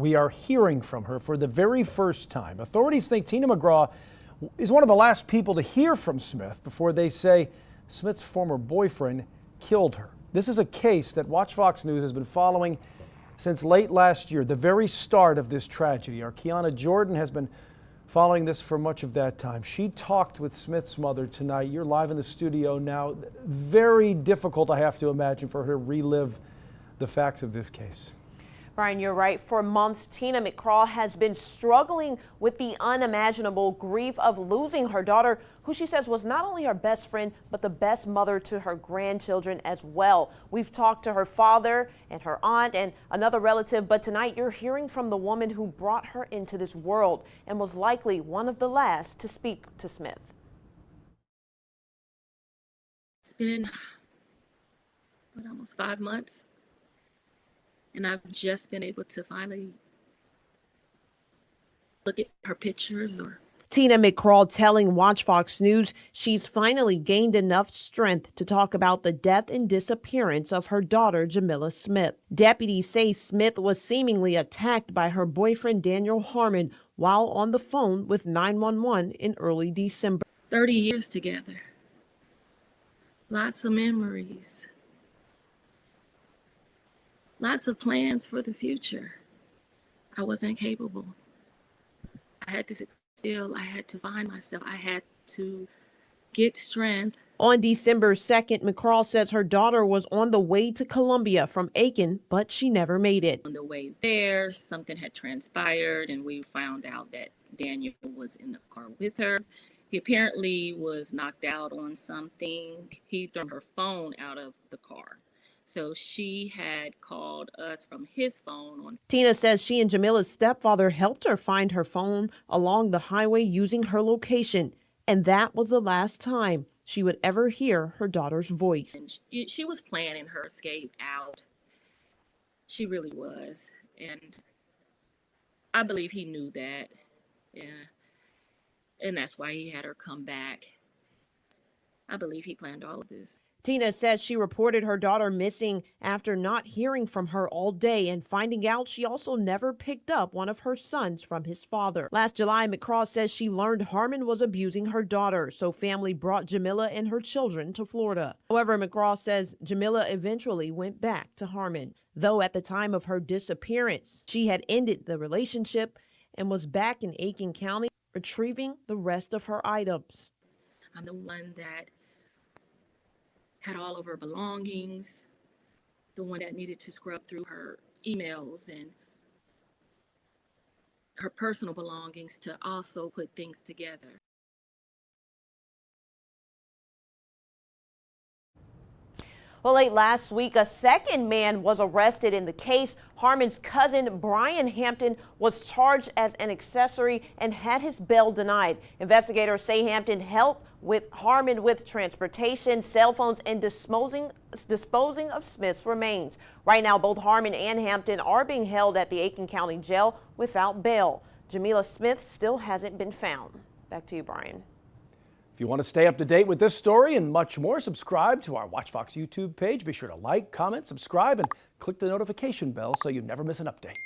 we are hearing from her for the very first time. Authorities think Tina McCraw is one of the last people to hear from Smith before they say Smith's former boyfriend killed her. This is a case that WACH FOX News has been following since late last year, the very start of this tragedy. Our Kiana Jordan has been following this for much of that time. She talked with Smith's mother tonight. You're live in the studio now. Very difficult, I have to imagine, for her to relive the facts of this case. Brian, you're right. For months, Tina McCraw has been struggling with the unimaginable grief of losing her daughter, who she says was not only her best friend, but the best mother to her grandchildren as well. We've talked to her father and her aunt and another relative, but tonight you're hearing from the woman who brought her into this world and was likely one of the last to speak to Smith. It's been almost 5 months. And I've just been able to finally look at her pictures. Tina McCraw telling WACH FOX News she's finally gained enough strength to talk about the death and disappearance of her daughter, Jamilla Smith. Deputies say Smith was seemingly attacked by her boyfriend, Daniel Harmon, while on the phone with 911 in early December. 30 years together. Lots of memories. Lots of plans for the future. I wasn't capable. I had to sit still. I had to find myself. I had to get strength. On December 2nd, McCraw says her daughter was on the way to Columbia from Aiken, but she never made it. On the way there, something had transpired, and we found out that Daniel was in the car with her. He apparently was knocked out on something. He threw her phone out of the car. So she had called us from his phone. Tina says she and Jamilla's stepfather helped her find her phone along the highway using her location. And that was the last time she would ever hear her daughter's voice. And she was planning her escape out. She really was. And I believe he knew that. Yeah. And that's why he had her come back. I believe he planned all of this. Tina says she reported her daughter missing after not hearing from her all day and finding out she also never picked up one of her sons from his father. Last July, McCraw says she learned Harmon was abusing her daughter, so family brought Jamilla and her children to Florida. However, McCraw says Jamilla eventually went back to Harmon, though at the time of her disappearance, she had ended the relationship and was back in Aiken County retrieving the rest of her items. I'm the one that had all of her belongings, the one that needed to scrub through her emails and her personal belongings to also put things together. Well, late last week, a second man was arrested in the case. Harmon's cousin, Brian Hampton, was charged as an accessory and had his bail denied. Investigators say Hampton helped with Harmon with transportation, cell phones, and disposing of Smith's remains. Right now, both Harmon and Hampton are being held at the Aiken County Jail without bail. Jamilla Smith still hasn't been found. Back to you, Brian. If you want to stay up to date with this story and much more, subscribe to our WACH FOX YouTube page. Be sure to like, comment, subscribe, and click the notification bell so you never miss an update.